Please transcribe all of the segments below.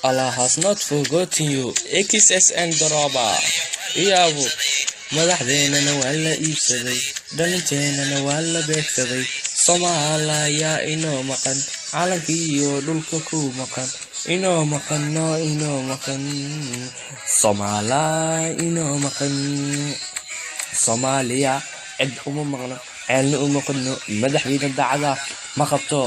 Allah has not forgotten you. XSN Draba. Iyabu. Madaxdeennana waa la iibsaday, dhalinteennana waa la beegsaday. Soomaaliya inoo maqan, calankii iyo dhulka ku maqan. Inoo maqanno, inoo maqan. Soomaaliya inoo maqan. Soomaaliya cid uma maqno, ceelna uma qodno. Madaxweyne dacada ma qabto,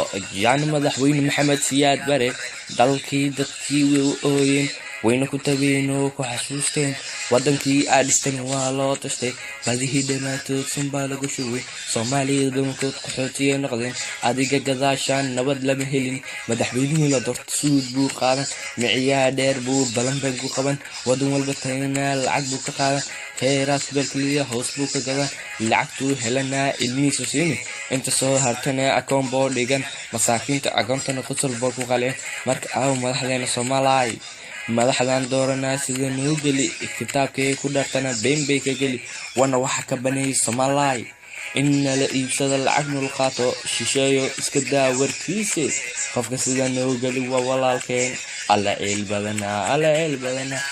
yani madaxweyne Maxamed Siyaad Bare. Dalkii dadkii way u ooyeen, wayna ku tabeen oo ku xasuusteen. Wadankii aad dhisteen waa loo tashtay, badihii dhammaantood sunbaa lagu shubay. Soomaaliyada badankood qaxootiye noqdeen, adiga gadaashaan nabad lama helin. Madaxweynihii la doortay suud buu qaadan, miciyaa dheer buu balanbag ku qaban. Wadan walba tagana lacag buu ka qaadan, heeraas balkaliya hoos buu ka gadan. Lacagtuu helanaa ilmihiisu siini, inta soo hartana akoon boo dhigan. Masaakiinta agoontana qosol boo ku qaleen. Marka aaw madaxdeena Soomaaliya, madaxdan dooranaa sida noo geli, kitaabkay ku dhartana been bay ka geli. Wana waxa ka banay Soomaaliya in la iibsado lacag nol qaato, shisheeyo iska daa warkiisa. Qofka sida noo geli waa walaalkeen, alla eel badanaa, alla eel badanaa.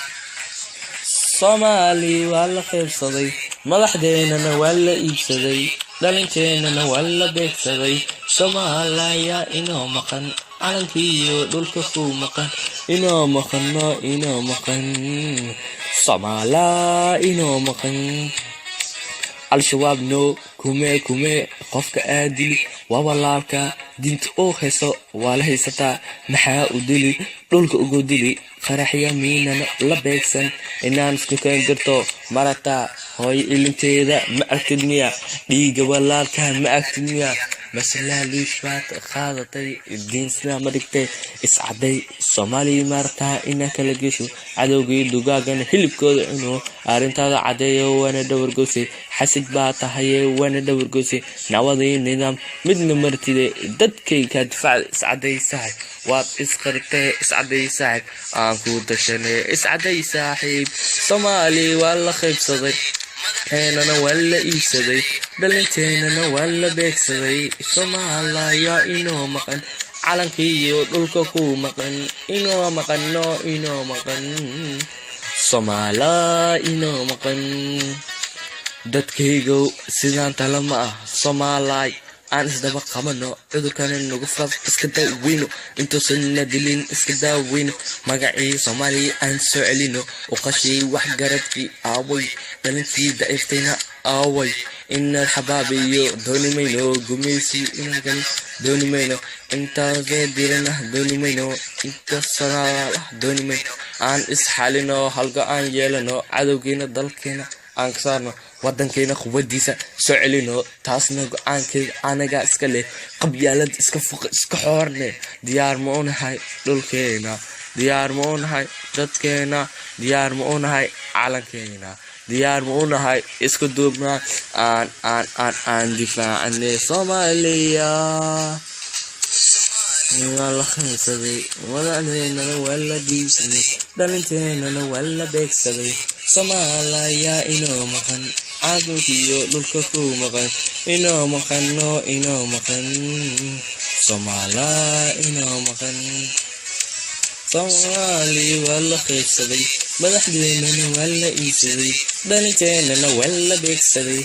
Soomaaliya waa la qaybsaday, madaxdeennana waa la iibsaday, dhalinteennana waa la beegsaday. Soomaaliya inoo maqan, calankii iyo dhulka ku maqan. Inoo maqanno, inoo maqan. Soomaaliya inoo maqan. Al-Shabaab no kume qofka aad dili waa walaalka, diinta oo heeso waa la haysataa. Maxaa u dili dhulka ugu dili, qaraxya miinana la beegsan. Inaan isku keen dirto marata hooyo ilinteeda ma arkin miya, dhiiga walaalka ma arkin miya. Masalaa liishbaad qaadatay, diinsna ma dhigtay. Iscaday Soomaaliya marata ina kala gesho, cadowgii dugaagana hilibkooda inuu arrintaada cadeeyo waana dhawargoysay. Xasid baa tahay waana dhawargoysay. Nawadii nidaam midna martide, dadkayga difaac iscaday saaxiib. waad isqartay iscaday saaxiib, aan ku dashanay iscaday saaxiib. Soomaaliya waa la qaybsaday, eenana waa la iibsaday, dhalinteennana waa la beegsaday. Soomaaliya inoo maqan, calankii iyo dhulka ku maqan. Inoo maqanno, inoo maqan. Soomaaliya inoo maqan. Dadkaygow sidaan tala ma ah, Soomaaliya aan isdaba qabano. Cudurkana nagu fad iska daaweyno, intuusan na dilin iska daaweyno. Magacii Soomaaliya aan soo celino, u qashay wax garadkii aaway, dhalintii daciiftayna aaway. Inna xabaabiyo dooni mayno, gumaysi inagan dooni mayno. Intaasoo dirana dooni mayno, inta sanaala dooni mayno. Aan isxalino, halka aan yeelano, cadowgeena dalkeena aan ka saarno, wadankeena quwadiisa soo celino. Taasna go-aankeeda anaga iska leh, qabyaalad iska fuqa iska xoorne. Diyaar ma u nahay dhulkeena, diyaar ma u nahay dadkeena, diyaar ma u nahay calankeena, diyaar ma u nahay isku duubnaa. aan difaacane Soomaaliya. waa la qaybsaday, madaxdeennana waa la dhiibsaday, dhalinteennana waa la beegsaday. Soomaaliya inoo maqan, cadowgiyo dhulka ku maqan. Inoo maqanno, inoo maqan. Soomaaliya inoo maqan. Soomaaliya waa la qaybsaday, madaxdeennana waa la iibsaday, dhalinteennana waa la beegsaday.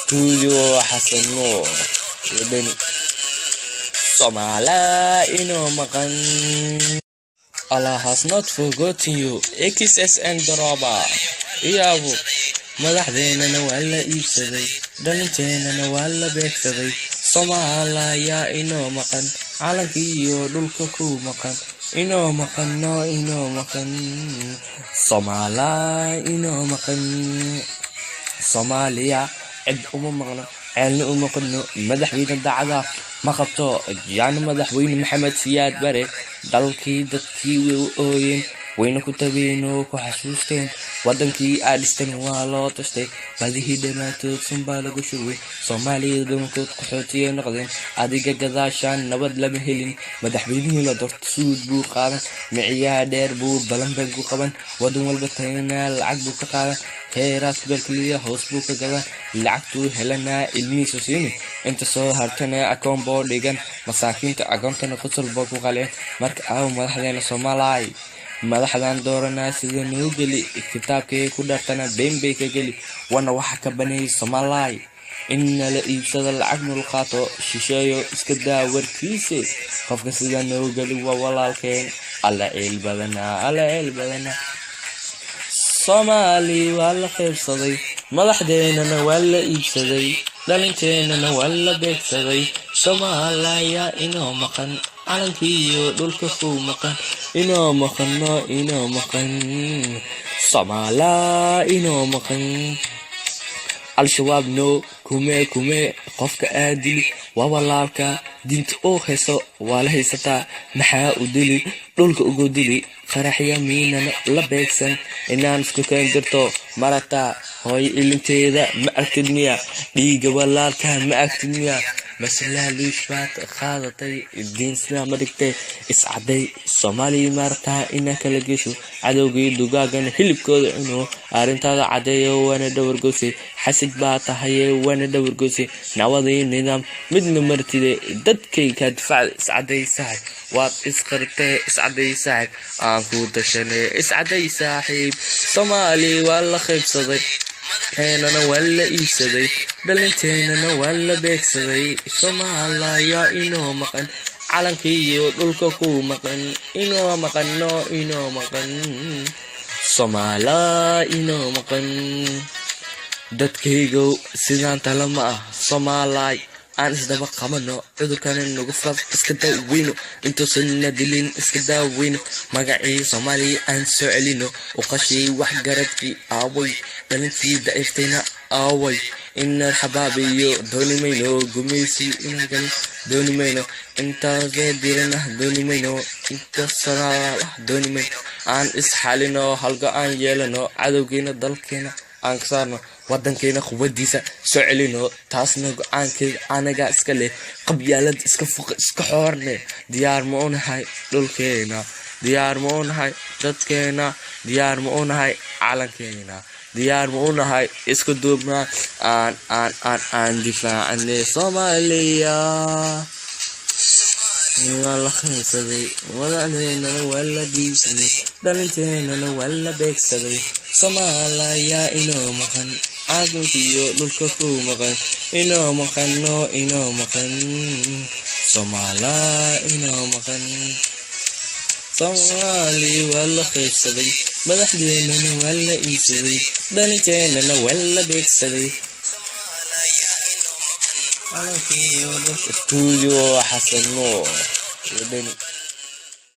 Studio Xasan Nuur Wadani. Soomaaliya inoo maqan. Allah has not forgotten you. XSN Draba. Iyabu. Madaxdeennana waa la iibsaday, dhalinteennana waa la beegsaday. Soomaaliya inoo maqan, calankii iyo dhulka ku maqan. Inoo maqanno, inoo maqan. Soomaaliya inoo maqan. Soomaaliya cid uma maqno, ceelna uma qodno. Madaxweyne dacada ma qabto, yani madaxweyne Maxamed Siyaad Bare. Dalkii dadkii way u ooyeen, wayna ku tageen oo ku xasuusteen wadankii aad dhisteen waa loo tashtay badihii dhammaantood sunbaa lagu shugay soomaaliyada dhamankood qaxootiyay noqdeen adiga gadaashaan nabad lama helin madaxweynihii la doorto suud buu qaadan miciyaa dheer buu balanbeen ku qaban wadan walba tagana lacag buu ka qaadan heeraas balkaliya hoos buu ka gadan lacagtuu helanaa ilmihiisu siini inta soo hartana akoon boo dhigan masaakiinta agoontana qosol boo ku qaleen marka aaw madaxdeena Soomaaliya madaxdan dooranaa sida noo geli kitaabkay ku dhartana been bay ka geli wana waxa ka banay Soomaaliya in la iibsado lacag mul qaato shisheeyo iska daa warkiisa qofka sida noo geli waa walaalkeen alla eel badana Soomaali waa la qaybsaday madaxdeena waa la iibsaday dhalinteena waa la beegsaday Soomaaliya inoo maqan calankiyo dhulka ku maqan inoo maqan Soomaaliya inoo maqan al-shabaab no kume qofka aadili waa walaalka dinta oo heeso waa la haysataa maxaa u dili dhulka ugu dili qaraxya miinana la beegsan inaan isku keen dirto marata hooy ilinteeda ma arkin miya dhiiga walaalka ma arkin miya masala liishbaat qaadatay diinsna ma dhigtay iscaday Soomaaliya marta ina kala gesho cadowgii dugaagan hilibkooda inuu arintada cadeeyo wana dhawargoosay xasid baa tahay wana dhawargoosay nawadii nidaam midna martide dadkay ka difaac iscadaysaa waad isqartay iscadaysaa aan ku dashanay iscaday saaxiib Soomaaliya waa la qaybsaday هنا ولا إيسدي دلنتينا ولا بيكسدي Soomaaliya inoo maqan calankiyo dhulka ku maqan inoo maqan Soomaaliya inoo maqan dadkaygo sidaan talama ah Soomaaliya aan isdaba qabano cudurkan nagu fad iska daaweyno intuusan dilin iska daaweyno magacii Soomaaliya aan soo celino oo qashay wax garadkii aaway dhalintii da'irtayna aaway inna xabaabiyo doonimayno gumaysi inagan doonimayno intaas dirana doonimayno inta sanaala doonimayno aan isxalino halka aan yeelano cadowgeena dalkeena aan ka saarno wadankeena quwadiisa soo celino taasna go'aankii anaga iska leh qabyaalad iska fuq iska xoorne diyaar ma unahay dhulkeena diyaar ma unahay dadkeena diyaar ma unahay calankeena diyaar ma unahay isku duubna aan difaacane Soomaaliya wala khasaday walaaleena wala diisay dhalinteena wala beegsaday Soomaaliya inoo maqan calankiyo dhulka ku maqan inoo maqan Soomaaliya inoo maqan Soomaaliya wala khasaday madaxdeena wala iibsaday dhalinteena wala beegsaday Studio Hassan Noor